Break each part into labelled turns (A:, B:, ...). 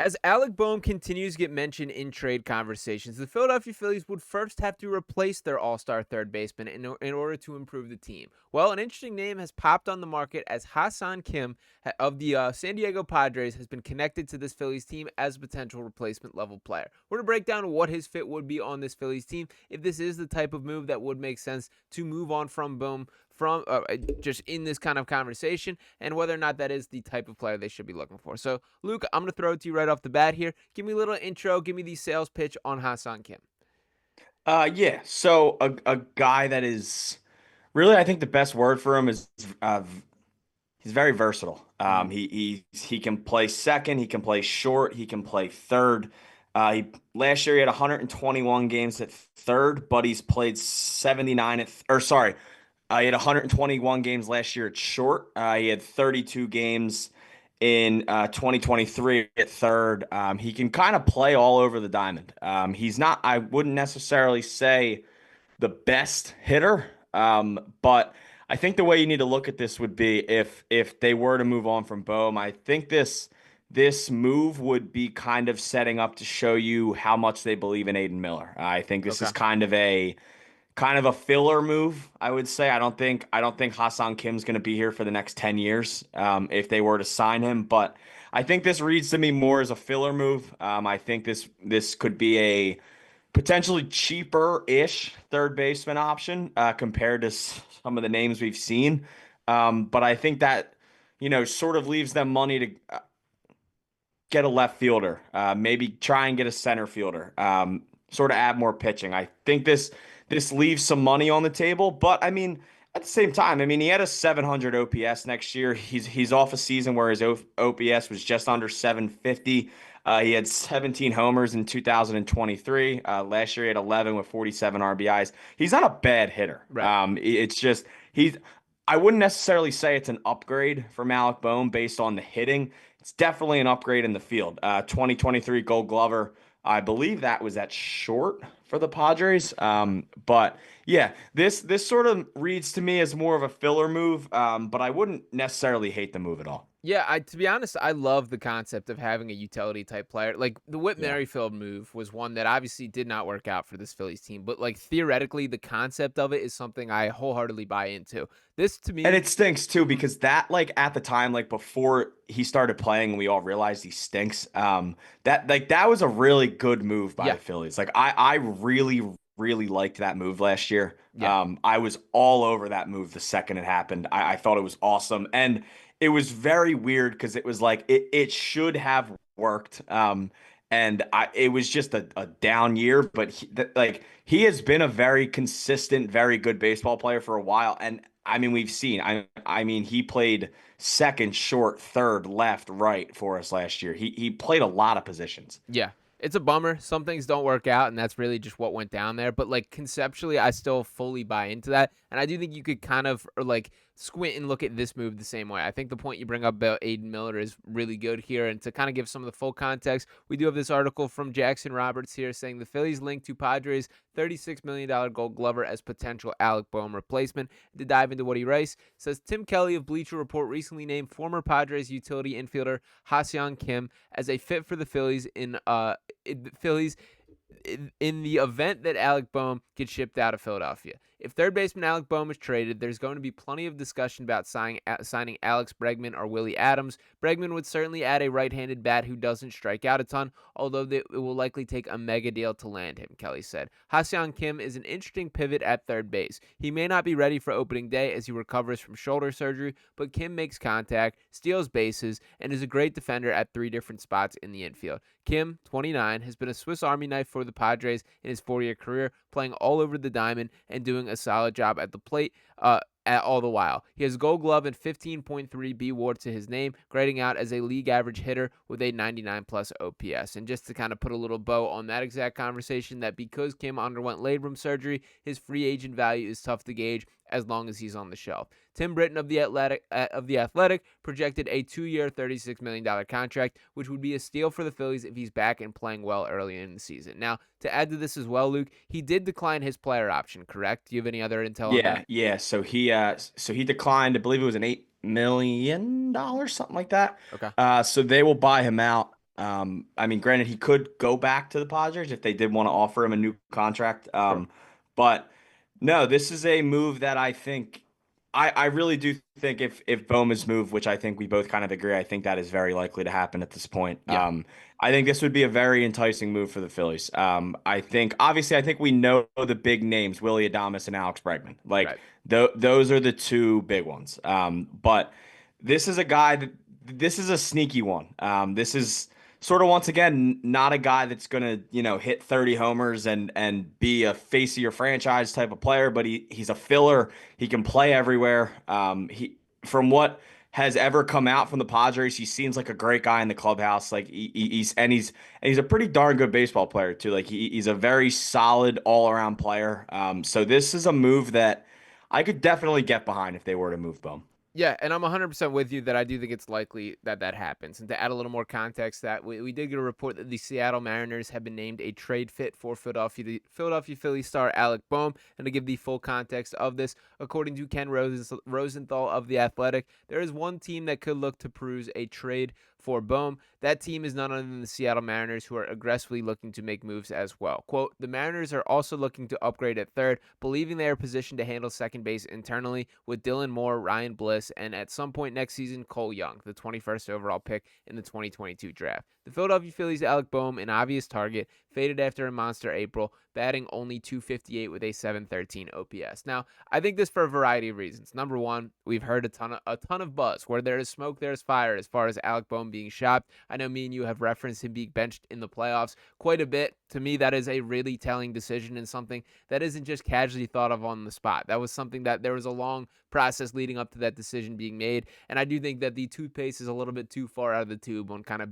A: As Alec Bohm continues to get mentioned in trade conversations, the Philadelphia Phillies would first have to replace their all-star third baseman in order to improve the team. Well, an interesting name has popped on the market as Ha-Seaong Kim of the San Diego Padres has been connected to this Phillies team as a potential replacement level player. We're going to break down what his fit would be on this Phillies team, if this is the type of move that would make sense to move on from Bohm from just in this kind of conversation, and whether or not that is the type of player they should be looking for. So, Luke, I'm going to throw it to you right off the bat here. Give me a little intro. Give me the sales pitch on Ha-Seaong Kim.
B: Yeah. So a guy that is really, I think the best word for him is he's very versatile.
A: Mm.
B: He can play second, he can play short, he can play third. Last year he had 121 games at third, but he's played 79 he had 121 games last year at short. He had 32 games in 2023 at third. He can kind of play all over the diamond. He's not, I wouldn't necessarily say the best hitter, but I think the way you need to look at this would be if they were to move on from Bohm. I think this move would be kind of setting up to show you how much they believe in Aiden Miller. I think this
A: Okay.
B: is kind of a filler move, I would say. I don't think Ha-Seong Kim's going to be here for the next 10 years if they were to sign him, but I think this reads to me more as a filler move. I think this could be a potentially cheaper-ish third baseman option compared to some of the names we've seen. But I think that, sort of leaves them money to get a left fielder, maybe try and get a center fielder, sort of add more pitching. I think this leaves some money on the table, but I mean, at the same time, I mean, he had a 700 OPS next year. He's off a season where his OPS was just under 750. He had 17 homers in 2023. Last year he had 11 with 47 RBIs. He's not a bad hitter.
A: Right.
B: It's just he's. I wouldn't necessarily say it's an upgrade from Alec Bohm based on the hitting. It's definitely an upgrade in the field. 2023 Gold Glover. I believe that was at short for the Padres. But yeah, this sort of reads to me as more of a filler move. But I wouldn't necessarily hate the move at all.
A: Yeah, to be honest, I love the concept of having a utility type player. Like the Whit
B: Yeah.
A: Merrifield move was one that obviously did not work out for this Phillies team, but like theoretically, the concept of it is something I wholeheartedly buy into. This to
B: And
A: me,
B: it stinks too
A: Mhm.
B: because that like at the time like before he started playing we all realized he stinks. That was a really good move by
A: Yeah,
B: the Phillies. Like I really liked that move last year.
A: yeah.
B: I was all over that move the second it happened. I thought it was awesome and it was very weird because it was like it should have worked. And it was just a down year, but he has been a very consistent, very good baseball player for a while. And I mean, we've seen. I mean, he played second, short, third, left, right for us last year. He played a lot of positions.
A: Yeah. It's a bummer. Some things don't work out, and that's really just what went down there. But like conceptually, I still fully buy into that. And I do think you could kind of or like squint and look at this move the same way. I think the point you bring up about Aiden Miller is really good here. And to kind of give some of the full context, we do have this article from Jackson Roberts here saying the Phillies linked to Padres $36 million Gold Glover as potential Alec Bohm replacement. To dive into what he writes, says Tim Kelly of Bleacher Report recently named former Padres utility infielder Ha-Seaong Kim as a fit for the Phillies in the event that Alec Bohm gets shipped out of Philadelphia. If third baseman Alec Bohm is traded, there's going to be plenty of discussion about signing Alex Bregman or Willie Adams. Bregman would certainly add a right-handed bat who doesn't strike out a ton, although it will likely take a mega deal to land him, Kelly said. Ha-Seong Kim is an interesting pivot at third base. He may not be ready for opening day as he recovers from shoulder surgery, but Kim makes contact, steals bases, and is a great defender at three different spots in the infield. Kim, 29, has been a Swiss Army knife for the Padres in his 4-year career, playing all over the diamond and doing a solid job at the plate all the while. He has Gold Glove and 15.3 B WAR to his name, grading out as a league average hitter with a 99 plus OPS. And just to kind of put a little bow on that exact conversation, that because Kim underwent labrum surgery, his free agent value is tough to gauge as long as he's on the shelf. Tim Britton of the Athletic projected a 2-year, $36 million contract, which would be a steal for the Phillies if he's back and playing well early in the season. Now, to add to this as well, Luke, he did decline his player option, correct? Do you have any other intel on that?
B: Yeah. So he declined. I believe it was an $8 million, something like that.
A: Okay.
B: So they will buy him out. I mean, granted, he could go back to the Padres if they did want to offer him a new contract.
A: Sure.
B: But no, this is a move that I think I really do think if Bowman's move, which I think we both kind of agree, I think that is very likely to happen at this point.
A: Yeah.
B: I think this would be a very enticing move for the Phillies. I think obviously I think we know the big names, Willie Adames and Alex Bregman. Like
A: Right.
B: those are the two big ones. But this is a guy that this is a sneaky one. This is sort of once again not a guy that's gonna hit 30 homers and be a face of your franchise type of player, but he's a filler. He can play everywhere. He from what has ever come out from the Padres, he seems like a great guy in the clubhouse. Like he's a pretty darn good baseball player too. Like he's a very solid all around player. So this is a move that I could definitely get behind if they were to move Bohm.
A: Yeah, and I'm 100% with you that I do think it's likely that that happens. And to add a little more context, that we did get a report that the Seattle Mariners have been named a trade fit for Philadelphia Phillies star Alec Bohm. And to give the full context of this, according to Ken Rosenthal of The Athletic, there is one team that could look to peruse a trade for Bohm. That team is none other than the Seattle Mariners, who are aggressively looking to make moves as well. Quote, the Mariners are also looking to upgrade at third, believing they are positioned to handle second base internally with Dylan Moore, Ryan Bliss, and at some point next season, Cole Young, the 21st overall pick in the 2022 draft. The Philadelphia Phillies' Alec Bohm, an obvious target, faded after a monster April, batting only .258 with a .713 OPS. Now, I think this for a variety of reasons. Number one, we've heard a ton of buzz. Where there is smoke, there's fire as far as Alec Bohm being shopped. I know me and you have referenced him being benched in the playoffs quite a bit. To me, that is a really telling decision and something that isn't just casually thought of on the spot. That was something that there was a long process leading up to that decision being made. And I do think that the toothpaste is a little bit too far out of the tube on kind of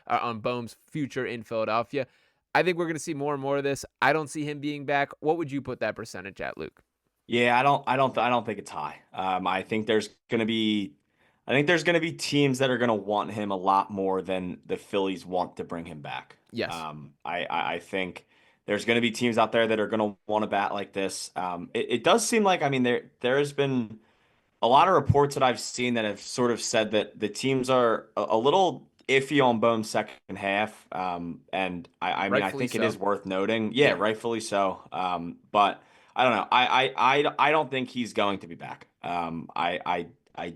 A: on Bohm's future in Philadelphia. I think we're going to see more and more of this. I don't see him being back. What would you put that percentage at, Luke?
B: Yeah, I don't think it's high. I think there's gonna be teams that are gonna want him a lot more than the Phillies want to bring him back.
A: Yes.
B: I think there's gonna be teams out there that are gonna want to bat like this. It does seem like, I mean, there has been a lot of reports that I've seen that have sort of said that the teams are a little iffy on Bohm's second half. And I mean, I
A: Rightfully
B: think it
A: so.
B: is worth noting. Yeah,
A: Yeah.
B: rightfully so. But I don't know. I don't think he's going to be back. I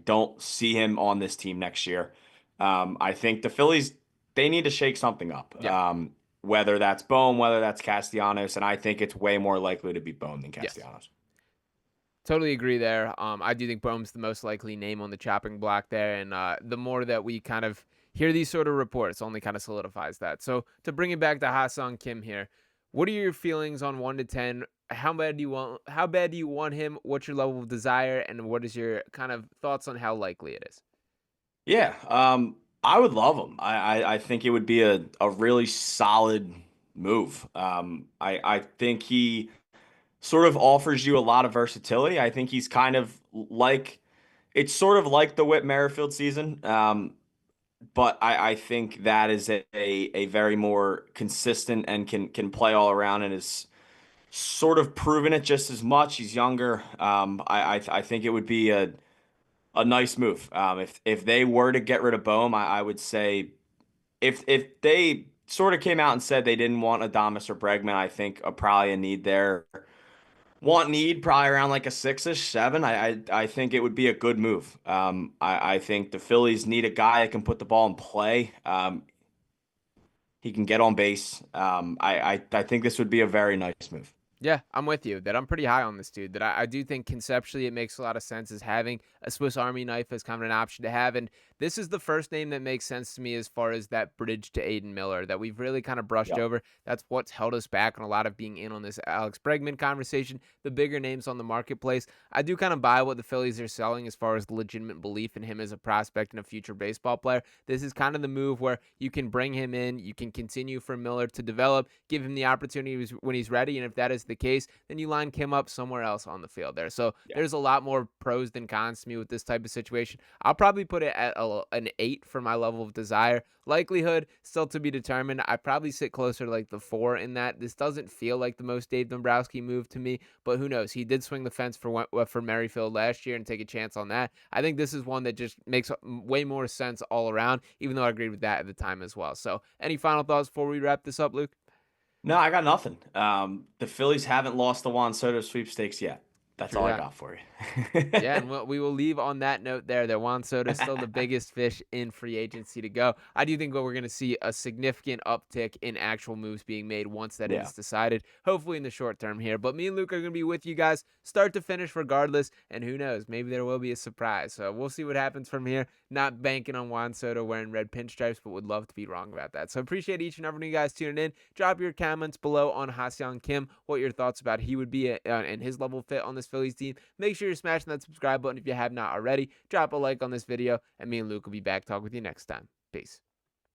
B: don't see him on this team next year. I think the Phillies, they need to shake something up.
A: Yeah.
B: Whether that's Bohm, whether that's Castellanos, and I think it's way more likely to be Bohm than
A: Yes.
B: Castellanos.
A: Totally agree there. I do think Bohm's the most likely name on the chopping block there, and the more that we kind of hear these sort of reports, only kind of solidifies that. So to bring it back to Ha-Seong Kim here, what are your feelings on 1 to 10? How bad do you want? How bad do you want him? What's your level of desire, and what is your kind of thoughts on how likely it is?
B: Yeah, I would love him. I think it would be a really solid move. I think he sort of offers you a lot of versatility. I think he's kind of like it's sort of like the Whit Merrifield season. But I think that is a very more consistent and can play all around and is sort of proven it just as much. He's younger. I think it would be a nice move. If they were to get rid of Bohm, I would say if they sort of came out and said they didn't want Adames or Bregman, I think probably a need there. Want need probably around like a six-ish, seven. I think it would be a good move. I think the Phillies need a guy that can put the ball in play. He can get on base. I think this would be a very nice move.
A: Yeah, I'm with you that I'm pretty high on this dude. That I do think conceptually it makes a lot of sense as having a Swiss Army knife as kind of an option to have. And this is the first name that makes sense to me as far as that bridge to Aiden Miller that we've really kind of brushed
B: Yep.
A: over. That's what's held us back on a lot of being in on this Alex Bregman conversation. The bigger names on the marketplace. I do kind of buy what the Phillies are selling as far as the legitimate belief in him as a prospect and a future baseball player. This is kind of the move where you can bring him in, you can continue for Miller to develop, give him the opportunity when he's ready. And if that is the case, then you line Kim up somewhere else on the field there. So
B: Yeah.
A: there's a lot more pros than cons to me with this type of situation. I'll probably put it at an 8 for my level of desire. Likelihood still to be determined. I probably sit closer to like the 4 in that. This doesn't feel like the most Dave Dombrowski move to me, but who knows? He did swing the fence for Merrifield last year and take a chance on that. I think this is one that just makes way more sense all around, even though I agreed with that at the time as well. So, any final thoughts before we wrap this up, Luke?
B: No, I got nothing. The Phillies haven't lost the Juan Soto sweepstakes yet. That's
A: True
B: all I
A: that.
B: got for
A: Yeah,
B: you.
A: and we will leave on that note there that Juan Soto is still the biggest fish in free agency to go. I do think we're going to see a significant uptick in actual moves being made once that
B: Yeah.
A: is decided, hopefully in the short term here. But me and Luke are going to be with you guys start to finish regardless, and who knows, maybe there will be a surprise. So we'll see what happens from here. Not banking on Juan Soto wearing red pinstripes, but would love to be wrong about that. So appreciate each and every one of you guys tuning in. Drop your comments below on Ha-Seaong Kim, what your thoughts about he would be and his level fit on this Phillies team. Make sure you're smashing that subscribe button if you have not already. Drop a like on this video, and me and Luke will be back talk with you next time. Peace.